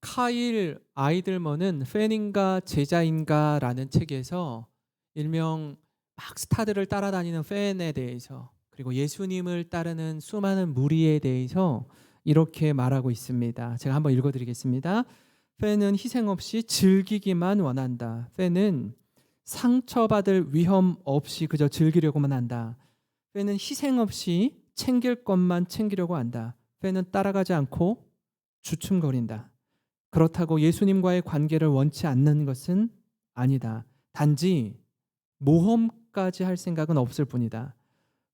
카일 아이들먼은 팬인가 제자인가라는 책에서 일명 막 스타들을 따라다니는 팬에 대해서, 그리고 예수님을 따르는 수많은 무리에 대해서 이렇게 말하고 있습니다. 제가 한번 읽어드리겠습니다. 팬은 희생 없이 즐기기만 원한다. 팬은 상처받을 위험 없이 그저 즐기려고만 한다. 팬은 희생 없이 챙길 것만 챙기려고 한다. 팬은 따라가지 않고 주춤거린다. 그렇다고 예수님과의 관계를 원치 않는 것은 아니다. 단지 모험까지 할 생각은 없을 뿐이다.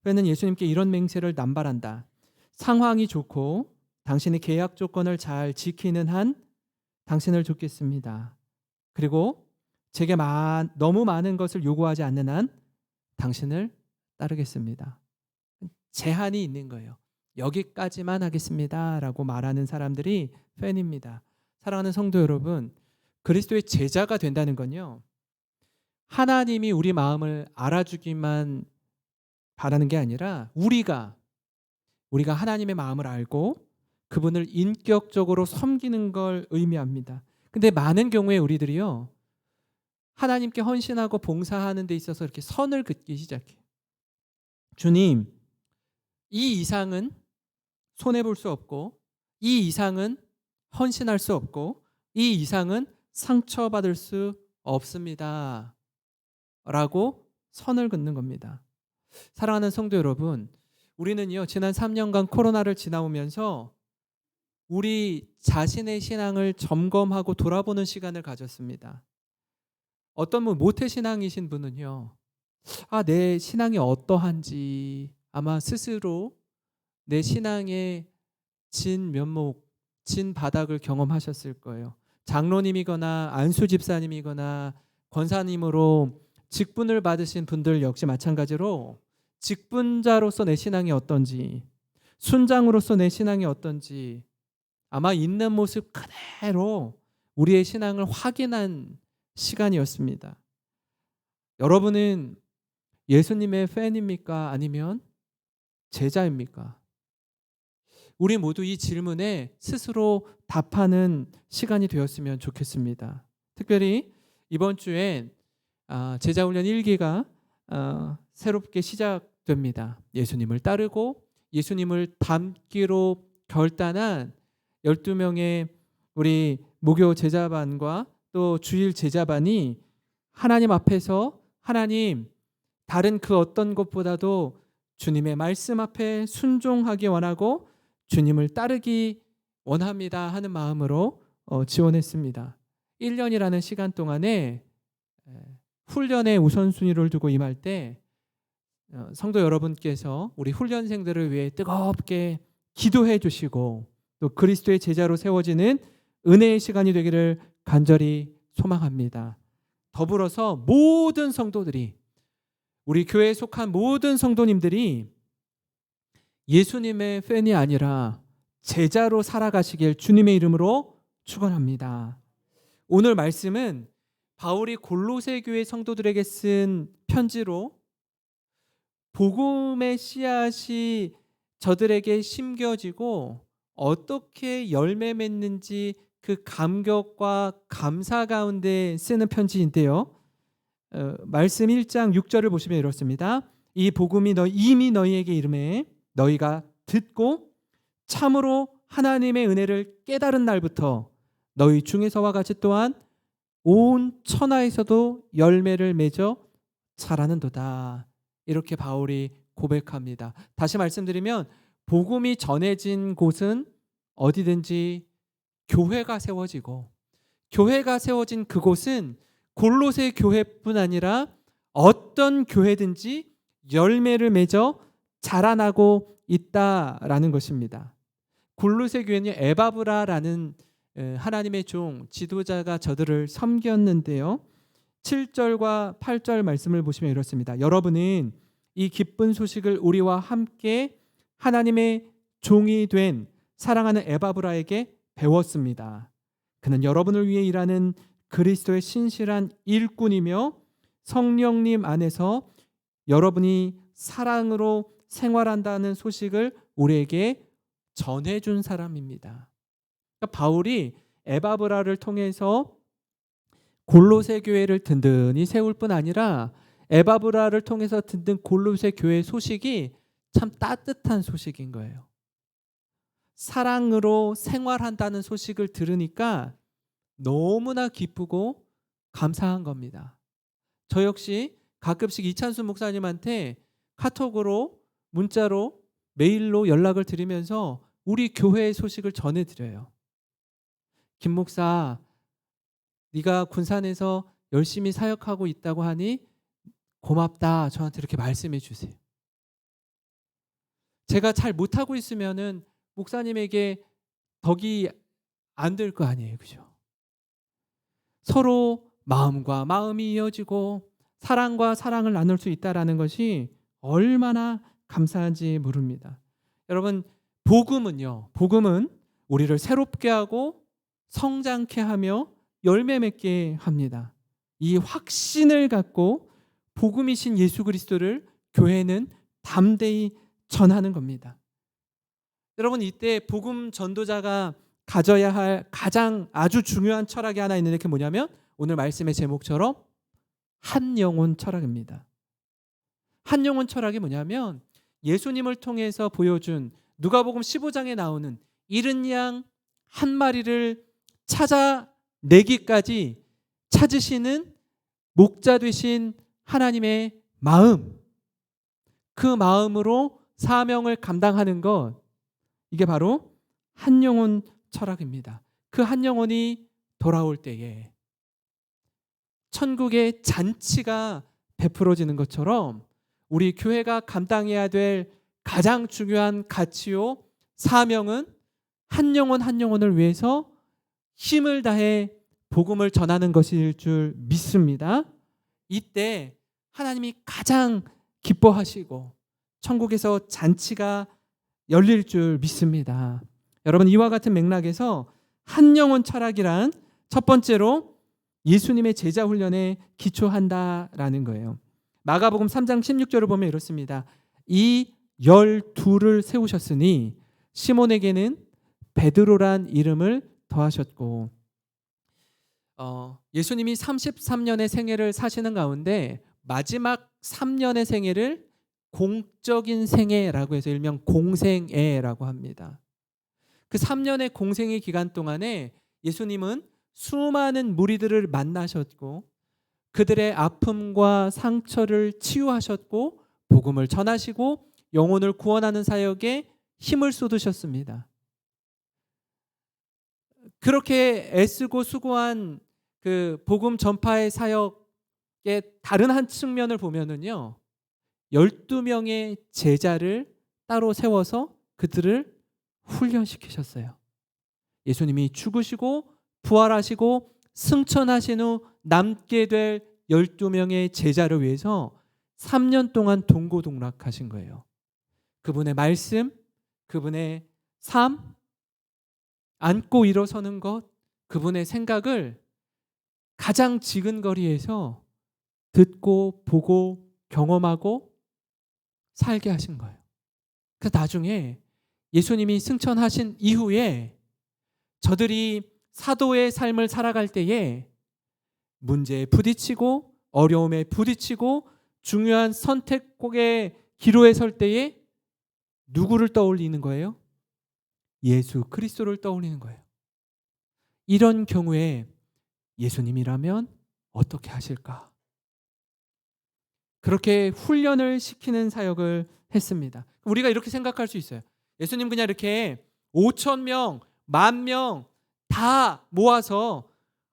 팬은 예수님께 이런 맹세를 남발한다. 상황이 좋고 당신의 계약 조건을 잘 지키는 한 당신을 돕겠습니다. 그리고 제게 너무 많은 것을 요구하지 않는 한 당신을 따르겠습니다. 제한이 있는 거예요. 여기까지만 하겠습니다 라고 말하는 사람들이 팬입니다. 사랑하는 성도 여러분, 그리스도의 제자가 된다는 건요, 하나님이 우리 마음을 알아주기만 바라는 게 아니라 우리가 하나님의 마음을 알고 그분을 인격적으로 섬기는 걸 의미합니다. 근데 많은 경우에 우리들이요, 하나님께 헌신하고 봉사하는 데 있어서 이렇게 선을 긋기 시작해요. 주님, 이 이상은 손해볼 수 없고, 이 이상은 헌신할 수 없고, 이 이상은 상처받을 수 없습니다 라고 선을 긋는 겁니다. 사랑하는 성도 여러분, 우리는요, 지난 3년간 코로나를 지나오면서 우리 자신의 신앙을 점검하고 돌아보는 시간을 가졌습니다. 어떤 분, 모태신앙이신 분은요, 내 신앙이 어떠한지 아마 스스로 내 신앙의 진 면목, 진 바닥을 경험하셨을 거예요. 장로님이거나 안수 집사님이거나 권사님으로 직분을 받으신 분들 역시 마찬가지로 직분자로서 내 신앙이 어떤지, 순장으로서 내 신앙이 어떤지 아마 있는 모습 그대로 우리의 신앙을 확인한 시간이었습니다. 여러분은 예수님의 팬입니까? 아니면 제자입니까? 우리 모두 이 질문에 스스로 답하는 시간이 되었으면 좋겠습니다. 특별히 이번 주엔 제자훈련 1기가 새롭게 시작됩니다. 예수님을 따르고 예수님을 닮기로 결단한 12명의 우리 무교 제자반과 또 주일 제자반이 하나님 앞에서, 하나님, 다른 그 어떤 것보다도 주님의 말씀 앞에 순종하기 원하고 주님을 따르기 원합니다 하는 마음으로 지원했습니다. 1년이라는 시간 동안에 훈련의 우선순위를 두고 임할 때 성도 여러분께서 우리 훈련생들을 위해 뜨겁게 기도해 주시고 또 그리스도의 제자로 세워지는 은혜의 시간이 되기를 간절히 소망합니다. 더불어서 모든 성도들이, 우리 교회에 속한 모든 성도님들이 예수님의 팬이 아니라 제자로 살아가시길 주님의 이름으로 축원합니다. 오늘 말씀은 바울이 골로새 교회 성도들에게 쓴 편지로 복음의 씨앗이 저들에게 심겨지고 어떻게 열매 맺는지 그 감격과 감사 가운데 쓰는 편지인데요. 말씀 1장 6절을 보시면 이렇습니다. 이 복음이 이미 너희에게 이르매 너희가 듣고 참으로 하나님의 은혜를 깨달은 날부터 너희 중에서와 같이 또한 온 천하에서도 열매를 맺어 자라는도다. 이렇게 바울이 고백합니다. 다시 말씀드리면 복음이 전해진 곳은 어디든지 교회가 세워지고, 교회가 세워진 그곳은 골로새 교회뿐 아니라 어떤 교회든지 열매를 맺어 자라나고 있다라는 것입니다. 골로새 교회는 에바브라라는 하나님의 종 지도자가 저들을 섬겼는데요. 7절과 8절 말씀을 보시면 이렇습니다. 여러분은 이 기쁜 소식을 우리와 함께 하나님의 종이 된 사랑하는 에바브라에게 배웠습니다. 그는 여러분을 위해 일하는 그리스도의 신실한 일꾼이며 성령님 안에서 여러분이 사랑으로 생활한다는 소식을 우리에게 전해준 사람입니다. 그러니까 바울이 에바브라를 통해서 골로새 교회를 든든히 세울 뿐 아니라 에바브라를 통해서 듣는 골로새 교회 소식이 참 따뜻한 소식인 거예요. 사랑으로 생활한다는 소식을 들으니까 너무나 기쁘고 감사한 겁니다. 저 역시 가끔씩 이찬수 목사님한테 카톡으로, 문자로, 메일로 연락을 드리면서 우리 교회의 소식을 전해드려요. 김 목사, 네가 군산에서 열심히 사역하고 있다고 하니 고맙다. 저한테 이렇게 말씀해 주세요. 제가 잘 못하고 있으면은 목사님에게 덕이 안 될 거 아니에요. 그죠? 서로 마음과 마음이 이어지고 사랑과 사랑을 나눌 수 있다라는 것이 얼마나 감사한지 모릅니다. 여러분, 복음은 우리를 새롭게 하고 성장케 하며 열매 맺게 합니다. 이 확신을 갖고 복음이신 예수 그리스도를 교회는 담대히 전하는 겁니다. 여러분, 이때 복음 전도자가 가져야 할 가장 아주 중요한 철학이 하나 있는데 그게 뭐냐면 오늘 말씀의 제목처럼 한 영혼 철학입니다. 한 영혼 철학이 뭐냐면 예수님을 통해서 보여준 누가복음 15장에 나오는 잃은 양 한 마리를 찾아내기까지 찾으시는 목자 되신 하나님의 마음, 그 마음으로 사명을 감당하는 것, 이게 바로 한 영혼 철학입니다. 그 한 영혼이 돌아올 때에 천국의 잔치가 베풀어지는 것처럼 우리 교회가 감당해야 될 가장 중요한 가치요 사명은 한 영혼 한 영혼을 위해서 힘을 다해 복음을 전하는 것일 줄 믿습니다. 이때 하나님이 가장 기뻐하시고 천국에서 잔치가 열릴 줄 믿습니다. 여러분, 이와 같은 맥락에서 한 영혼 철학이란 첫 번째로 예수님의 제자 훈련에 기초한다라는 거예요. 마가복음 3장 16절을 보면 이렇습니다. 이 12를 세우셨으니 시몬에게는 베드로란 이름을 더하셨고, 예수님이 33년의 생애를 사시는 가운데 마지막 3년의 생애를 공적인 생애라고 해서 일명 공생애라고 합니다. 그 3년의 공생의 기간 동안에 예수님은 수많은 무리들을 만나셨고 그들의 아픔과 상처를 치유하셨고 복음을 전하시고 영혼을 구원하는 사역에 힘을 쏟으셨습니다. 그렇게 애쓰고 수고한 그 복음 전파의 사역의 다른 한 측면을 보면은요, 12명의 제자를 따로 세워서 그들을 훈련시키셨어요. 예수님이 죽으시고 부활하시고 승천하신 후 남게 될 12명의 제자를 위해서 3년 동안 동고동락하신 거예요. 그분의 말씀, 그분의 삶, 앉고 일어서는 것, 그분의 생각을 가장 지근 거리에서 듣고 보고 경험하고 살게 하신 거예요. 그래서 나중에 예수님이 승천하신 이후에 저들이 사도의 삶을 살아갈 때에 문제에 부딪히고 어려움에 부딪히고 중요한 선택의 기로에 설 때에 누구를 떠올리는 거예요? 예수 그리스도를 떠올리는 거예요. 이런 경우에 예수님이라면 어떻게 하실까? 그렇게 훈련을 시키는 사역을 했습니다. 우리가 이렇게 생각할 수 있어요. 예수님 그냥 이렇게 5,000명, 10,000명 다 모아서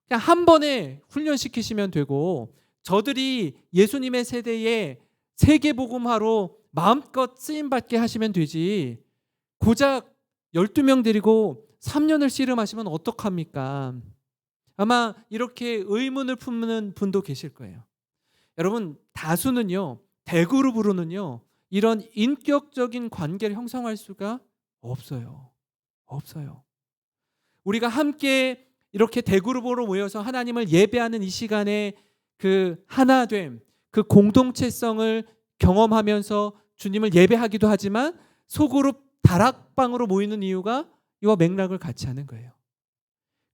그냥 한 번에 훈련시키시면 되고 저들이 예수님의 세대에 세계복음화로 마음껏 쓰임받게 하시면 되지 고작 12명 데리고 3년을 씨름하시면 어떡합니까? 아마 이렇게 의문을 품는 분도 계실 거예요. 여러분, 다수는요, 대그룹으로는요, 이런 인격적인 관계를 형성할 수가 없어요. 없어요. 우리가 함께 이렇게 대그룹으로 모여서 하나님을 예배하는 이 시간에 그 하나됨, 그 공동체성을 경험하면서 주님을 예배하기도 하지만 소그룹 다락방으로 모이는 이유가 이와 맥락을 같이 하는 거예요.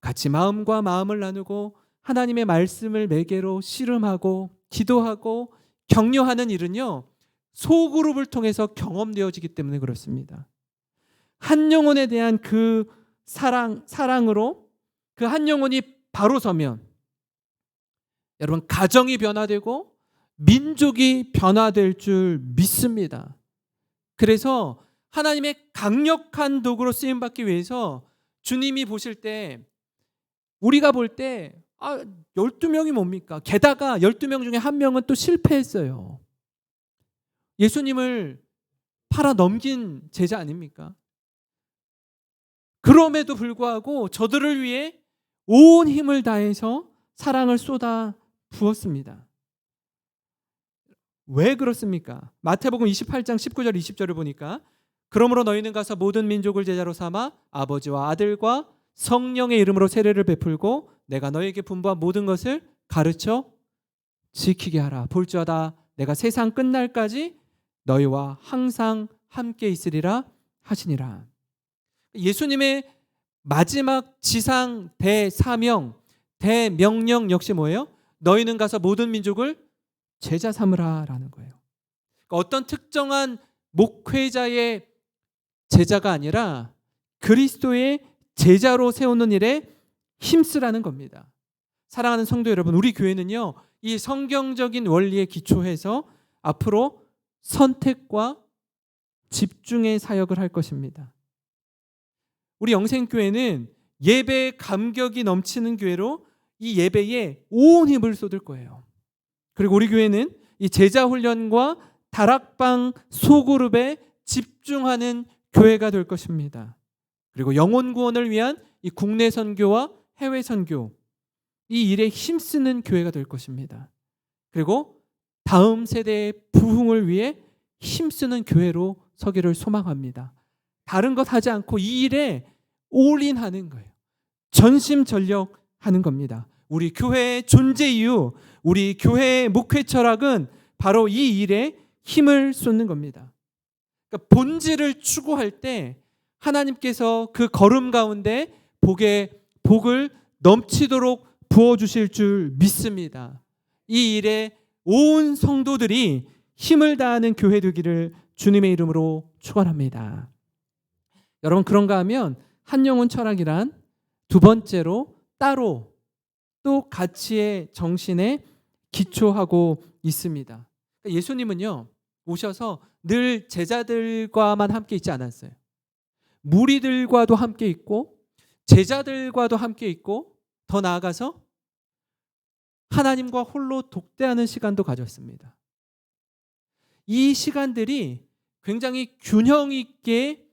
같이 마음과 마음을 나누고 하나님의 말씀을 매개로 씨름하고 기도하고 격려하는 일은요, 소그룹을 통해서 경험되어지기 때문에 그렇습니다. 한 영혼에 대한 그 사랑으로 그 한 영혼이 바로 서면 여러분, 가정이 변화되고 민족이 변화될 줄 믿습니다. 그래서 하나님의 강력한 도구로 쓰임받기 위해서 주님이 보실 때, 우리가 볼 때 12명이 뭡니까? 게다가 12명 중에 한 명은 또 실패했어요. 예수님을 팔아 넘긴 제자 아닙니까? 그럼에도 불구하고 저들을 위해 온 힘을 다해서 사랑을 쏟아 부었습니다. 왜 그렇습니까? 마태복음 28장 19절 20절을 보니까 그러므로 너희는 가서 모든 민족을 제자로 삼아 아버지와 아들과 성령의 이름으로 세례를 베풀고 내가 너희에게 분부한 모든 것을 가르쳐 지키게 하라. 볼지어다 내가 세상 끝날까지 너희와 항상 함께 있으리라 하시니라. 예수님의 마지막 지상 대사명, 대명령 역시 뭐예요? 너희는 가서 모든 민족을 제자 삼으라라는 거예요. 그러니까 어떤 특정한 목회자의 제자가 아니라 그리스도의 제자로 세우는 일에 힘쓰라는 겁니다. 사랑하는 성도 여러분, 우리 교회는요, 이 성경적인 원리에 기초해서 앞으로 선택과 집중의 사역을 할 것입니다. 우리 영생교회는 예배의 감격이 넘치는 교회로 이 예배에 온 힘을 쏟을 거예요. 그리고 우리 교회는 이 제자훈련과 다락방 소그룹에 집중하는 교회가 될 것입니다. 그리고 영혼 구원을 위한 이 국내 선교와 해외 선교, 이 일에 힘쓰는 교회가 될 것입니다. 그리고 다음 세대의 부흥을 위해 힘쓰는 교회로 서기를 소망합니다. 다른 것 하지 않고 이 일에 올인하는 거예요. 전심전력하는 겁니다. 우리 교회의 존재 이유, 우리 교회의 목회 철학은 바로 이 일에 힘을 쏟는 겁니다. 그러니까 본질을 추구할 때 하나님께서 그 걸음 가운데 복을 넘치도록 부어주실 줄 믿습니다. 이 일에 온 성도들이 힘을 다하는 교회 되기를 주님의 이름으로 축원합니다. 여러분, 그런가 하면 한영혼 철학이란 두 번째로 따로 또 가치의 정신에 기초하고 있습니다. 예수님은요, 오셔서 늘 제자들과만 함께 있지 않았어요. 무리들과도 함께 있고 제자들과도 함께 있고 더 나아가서 하나님과 홀로 독대하는 시간도 가졌습니다. 이 시간들이 굉장히 균형 있게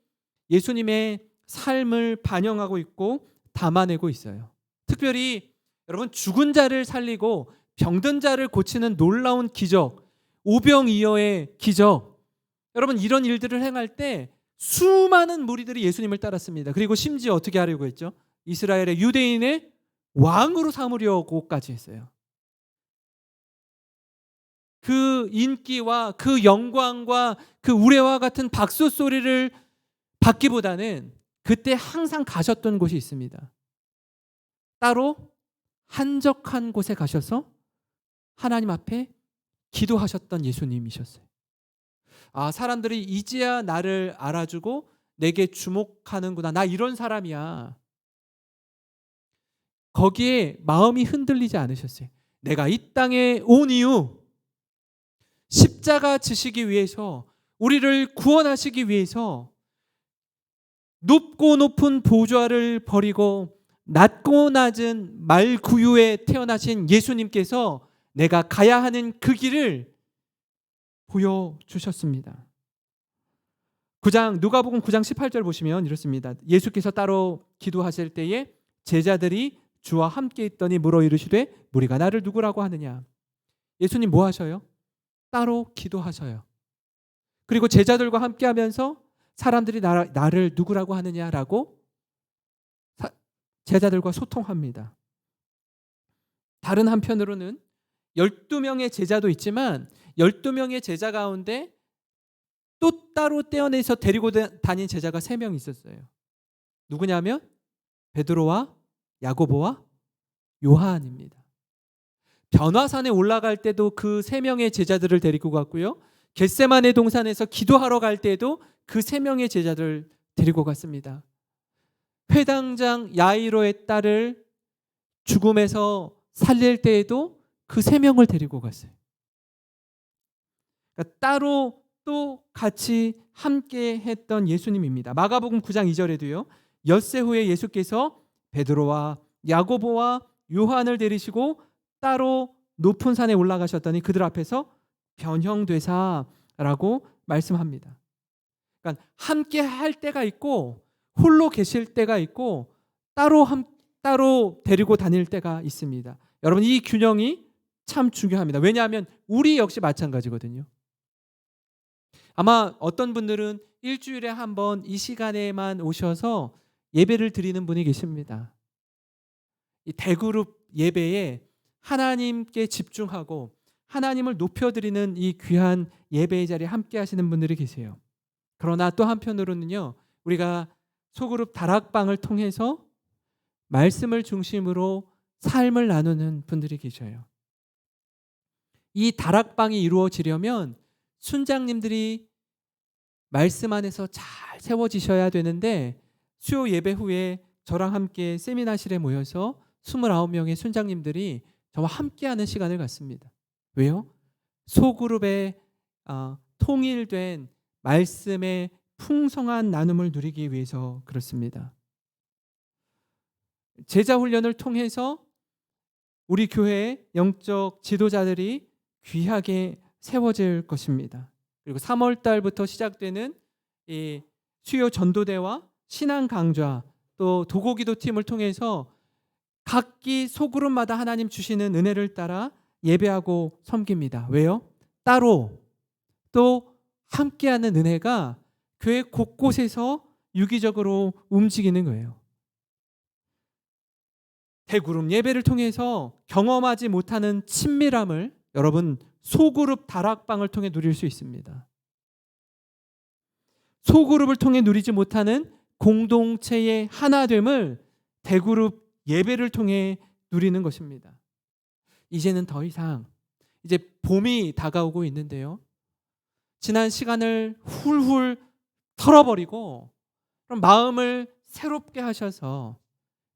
예수님의 삶을 반영하고 있고 담아내고 있어요. 특별히 여러분, 죽은 자를 살리고 병든 자를 고치는 놀라운 기적, 오병이어의 기적, 여러분, 이런 일들을 행할 때 수많은 무리들이 예수님을 따랐습니다. 그리고 심지어 어떻게 하려고 했죠? 이스라엘의 유대인의 왕으로 삼으려고까지 했어요. 그 인기와 그 영광과 그 우레와 같은 박수 소리를 받기보다는 그때 항상 가셨던 곳이 있습니다. 따로 한적한 곳에 가셔서 하나님 앞에 기도하셨던 예수님이셨어요. 사람들이 이제야 나를 알아주고 내게 주목하는구나. 나 이런 사람이야. 거기에 마음이 흔들리지 않으셨어요. 내가 이 땅에 온 이유, 십자가 지시기 위해서, 우리를 구원하시기 위해서 높고 높은 보좌를 버리고 낮고 낮은 말구유에 태어나신 예수님께서 내가 가야 하는 그 길을 보여주셨습니다. 누가복음 9장 18절 보시면 이렇습니다. 예수께서 따로 기도하실 때에 제자들이 주와 함께 있더니 물어 이르시되 무리가 나를 누구라고 하느냐. 예수님 뭐 하셔요? 따로 기도하셔요. 그리고 제자들과 함께 하면서 사람들이 나를 누구라고 하느냐라고 제자들과 소통합니다. 다른 한편으로는 12명의 제자도 있지만 12명의 제자 가운데 또 따로 떼어내서 데리고 다닌 제자가 3명 있었어요. 누구냐면 베드로와 야고보와 요한입니다. 변화산에 올라갈 때도 그 세 명의 제자들을 데리고 갔고요. 겟세마네 동산에서 기도하러 갈 때도 그 세 명의 제자들을 데리고 갔습니다. 회당장 야이로의 딸을 죽음에서 살릴 때에도 그 세 명을 데리고 갔어요. 그러니까 따로 또 같이 함께 했던 예수님입니다. 마가복음 9장 2절에도요. 엿새 후에 예수께서 베드로와 야고보와 요한을 데리시고 따로 높은 산에 올라가셨더니 그들 앞에서 변형되사라고 말씀합니다. 그러니까 함께 할 때가 있고 홀로 계실 때가 있고 따로 데리고 다닐 때가 있습니다. 여러분, 이 균형이 참 중요합니다. 왜냐하면 우리 역시 마찬가지거든요. 아마 어떤 분들은 일주일에 한 번 이 시간에만 오셔서 예배를 드리는 분이 계십니다. 이 대그룹 예배에 하나님께 집중하고 하나님을 높여드리는 이 귀한 예배의 자리에 함께 하시는 분들이 계세요. 그러나 또 한편으로는요, 우리가 소그룹 다락방을 통해서 말씀을 중심으로 삶을 나누는 분들이 계셔요. 이 다락방이 이루어지려면 순장님들이 말씀 안에서 잘 세워지셔야 되는데, 수요 예배 후에 저랑 함께 세미나실에 모여서 29명의 순장님들이 저와 함께하는 시간을 갖습니다. 왜요? 소그룹의 통일된 말씀의 풍성한 나눔을 누리기 위해서 그렇습니다. 제자 훈련을 통해서 우리 교회의 영적 지도자들이 귀하게 세워질 것입니다. 그리고 3월 달부터 시작되는 이 수요 전도대와 신앙 강좌, 또 도고기도 팀을 통해서 각기 소그룹마다 하나님 주시는 은혜를 따라 예배하고 섬깁니다. 왜요? 따로 또 함께하는 은혜가 교회 곳곳에서 유기적으로 움직이는 거예요. 대그룹 예배를 통해서 경험하지 못하는 친밀함을 여러분 소그룹 다락방을 통해 누릴 수 있습니다. 소그룹을 통해 누리지 못하는 공동체의 하나됨을 대그룹 예배를 통해 누리는 것입니다. 이제는 더 이상 이제 봄이 다가오고 있는데요. 지난 시간을 훌훌 털어버리고 그럼 마음을 새롭게 하셔서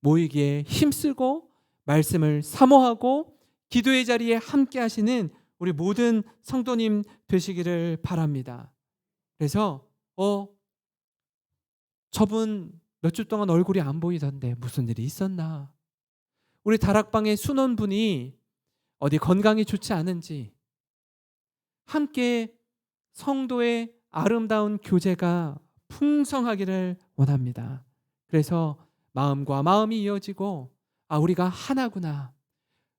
모이기에 힘쓰고 말씀을 사모하고 기도의 자리에 함께 하시는 우리 모든 성도님 되시기를 바랍니다. 그래서 저분 몇 주 동안 얼굴이 안 보이던데 무슨 일이 있었나? 우리 다락방의 순원분이 어디 건강이 좋지 않은지 함께 성도의 아름다운 교제가 풍성하기를 원합니다. 그래서 마음과 마음이 이어지고 우리가 하나구나.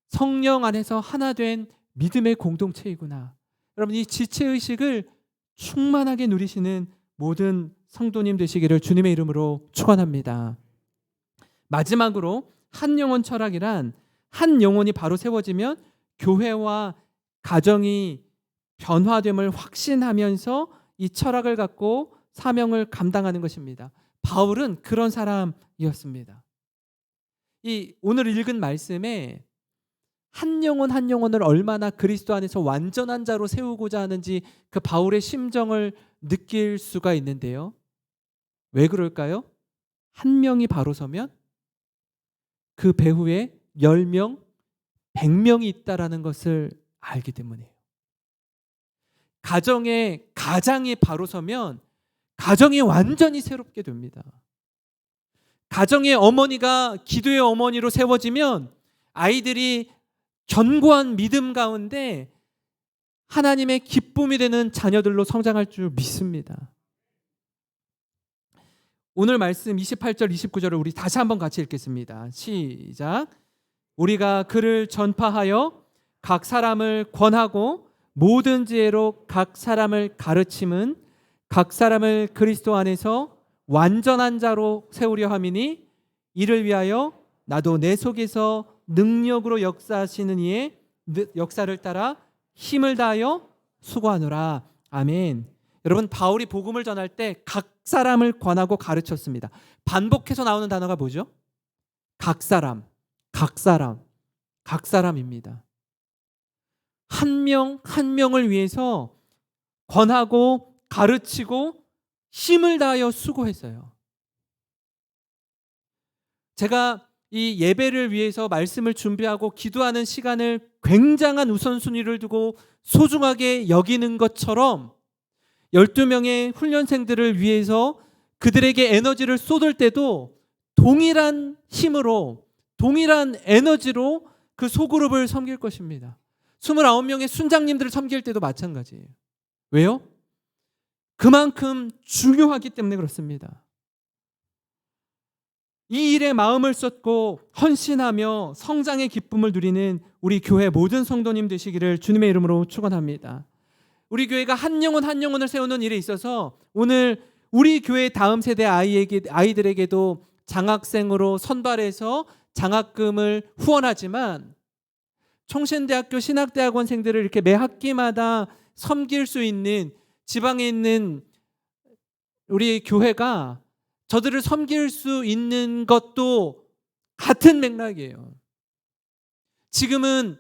성령 안에서 하나 된 믿음의 공동체이구나. 여러분, 이 지체의식을 충만하게 누리시는 모든 성도님 되시기를 주님의 이름으로 축원합니다. 마지막으로 한 영혼 철학이란 한 영혼이 바로 세워지면 교회와 가정이 변화됨을 확신하면서 이 철학을 갖고 사명을 감당하는 것입니다. 바울은 그런 사람이었습니다. 이 오늘 읽은 말씀에 한 영혼 한 영혼을 얼마나 그리스도 안에서 완전한 자로 세우고자 하는지 그 바울의 심정을 느낄 수가 있는데요. 왜 그럴까요? 한 명이 바로 서면 그 배후에 10명, 100명이 있다라는 것을 알기 때문이에요. 가장이 바로 서면 가정이 완전히 새롭게 됩니다. 가정의 어머니가 기도의 어머니로 세워지면 아이들이 견고한 믿음 가운데 하나님의 기쁨이 되는 자녀들로 성장할 줄 믿습니다. 오늘 말씀 28절 29절을 우리 다시 한번 같이 읽겠습니다. 시작. 우리가 그를 전파하여 각 사람을 권하고 모든 지혜로 각 사람을 가르침은 각 사람을 그리스도 안에서 완전한 자로 세우려 함이니 이를 위하여 나도 내 속에서 능력으로 역사하시는 이의 역사를 따라 힘을 다하여 수고하노라. 아멘. 여러분, 바울이 복음을 전할 때 각 사람을 권하고 가르쳤습니다. 반복해서 나오는 단어가 뭐죠? 각 사람입니다. 한 명 한 명을 위해서 권하고 가르치고 힘을 다하여 수고했어요. 제가 이 예배를 위해서 말씀을 준비하고 기도하는 시간을 굉장한 우선순위를 두고 소중하게 여기는 것처럼 12명의 훈련생들을 위해서 그들에게 에너지를 쏟을 때도 동일한 힘으로, 동일한 에너지로 그 소그룹을 섬길 것입니다. 29명의 순장님들을 섬길 때도 마찬가지예요. 왜요? 그만큼 중요하기 때문에 그렇습니다. 이 일에 마음을 쏟고 헌신하며 성장의 기쁨을 누리는 우리 교회 모든 성도님 되시기를 주님의 이름으로 축원합니다. 우리 교회가 한 영혼을 세우는 일에 있어서 오늘 우리 교회 다음 세대 아이들에게도 장학생으로 선발해서 장학금을 후원하지만 총신대학교 신학대학원생들을 이렇게 매 학기마다 섬길 수 있는 지방에 있는 우리 교회가 저들을 섬길 수 있는 것도 같은 맥락이에요. 지금은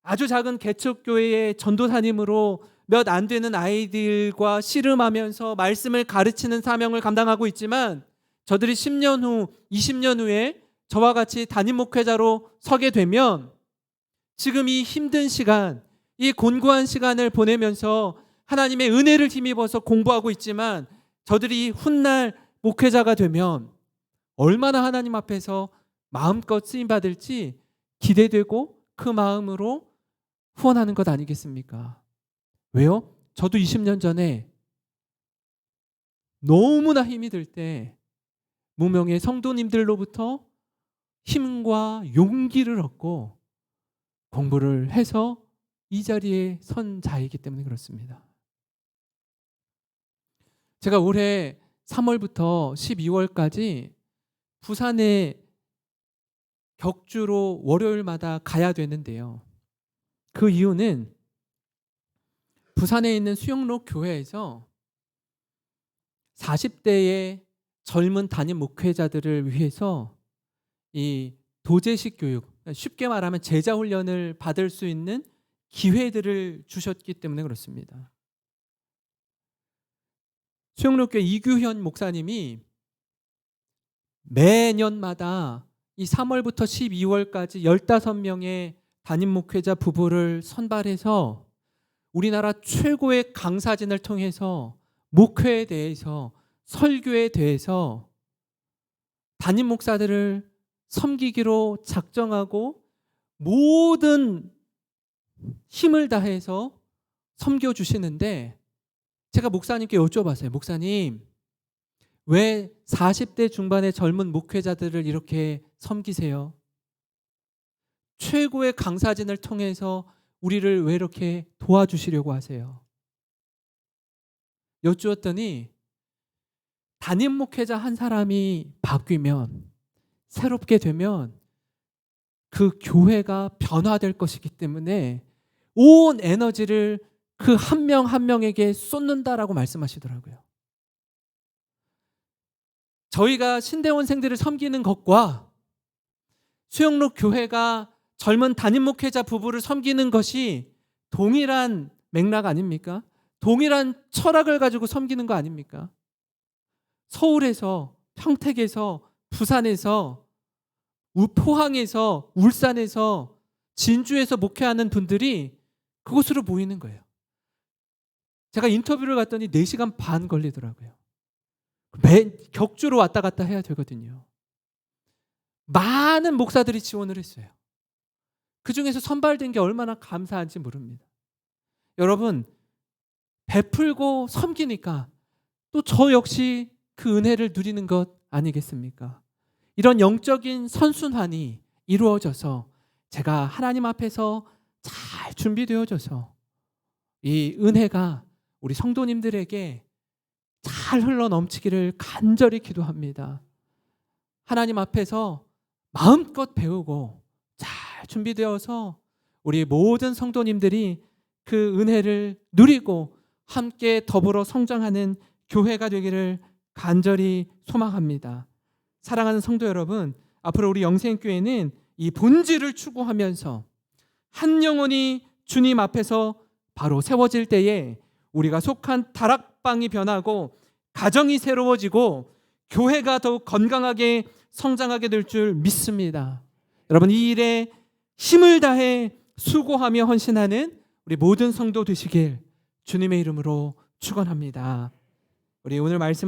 아주 작은 개척교회의 전도사님으로 몇 안 되는 아이들과 씨름하면서 말씀을 가르치는 사명을 감당하고 있지만 저들이 10년 후, 20년 후에 저와 같이 담임 목회자로 서게 되면 지금 이 힘든 시간, 이 곤고한 시간을 보내면서 하나님의 은혜를 힘입어서 공부하고 있지만 저들이 훗날 목회자가 되면 얼마나 하나님 앞에서 마음껏 쓰임받을지 기대되고 그 마음으로 후원하는 것 아니겠습니까? 왜요? 저도 20년 전에 너무나 힘이 들 때 무명의 성도님들로부터 힘과 용기를 얻고 공부를 해서 이 자리에 선 자이기 때문에 그렇습니다. 제가 올해 3월부터 12월까지 부산에 격주로 월요일마다 가야 되는데요. 그 이유는 부산에 있는 수영로 교회에서 40대의 젊은 담임 목회자들을 위해서 이 도제식 교육, 쉽게 말하면 제자 훈련을 받을 수 있는 기회들을 주셨기 때문에 그렇습니다. 수영로교회 이규현 목사님이 매년마다 이 3월부터 12월까지 15명의 담임 목회자 부부를 선발해서 우리나라 최고의 강사진을 통해서 목회에 대해서, 설교에 대해서 담임 목사들을 섬기기로 작정하고 모든 힘을 다해서 섬겨주시는데 제가 목사님께 여쭤봤어요. 목사님, 왜 40대 중반의 젊은 목회자들을 이렇게 섬기세요? 최고의 강사진을 통해서 우리를 왜 이렇게 도와주시려고 하세요? 여쭈었더니 담임 목회자 한 사람이 바뀌면, 새롭게 되면 그 교회가 변화될 것이기 때문에 온 에너지를 그 한 명 한 명에게 쏟는다라고 말씀하시더라고요. 저희가 신대원생들을 섬기는 것과 수영로 교회가 젊은 담임 목회자 부부를 섬기는 것이 동일한 맥락 아닙니까? 동일한 철학을 가지고 섬기는 거 아닙니까? 서울에서, 평택에서, 부산에서, 포항에서, 울산에서, 진주에서 목회하는 분들이 그곳으로 모이는 거예요. 제가 인터뷰를 갔더니 4시간 반 걸리더라고요. 매 격주로 왔다 갔다 해야 되거든요. 많은 목사들이 지원을 했어요. 그중에서 선발된 게 얼마나 감사한지 모릅니다. 여러분, 베풀고 섬기니까 또 저 역시 그 은혜를 누리는 것 아니겠습니까? 이런 영적인 선순환이 이루어져서 제가 하나님 앞에서 잘 준비되어져서 이 은혜가 우리 성도님들에게 잘 흘러 넘치기를 간절히 기도합니다. 하나님 앞에서 마음껏 배우고 잘 준비되어서 우리 모든 성도님들이 그 은혜를 누리고 함께 더불어 성장하는 교회가 되기를 간절히 소망합니다. 사랑하는 성도 여러분, 앞으로 우리 영생교회는 이 본질을 추구하면서 한 영혼이 주님 앞에서 바로 세워질 때에 우리가 속한 다락방이 변하고 가정이 새로워지고 교회가 더욱 건강하게 성장하게 될 줄 믿습니다. 여러분, 이 일에 힘을 다해 수고하며 헌신하는 우리 모든 성도 되시길 주님의 이름으로 축원합니다. 우리 오늘 말씀을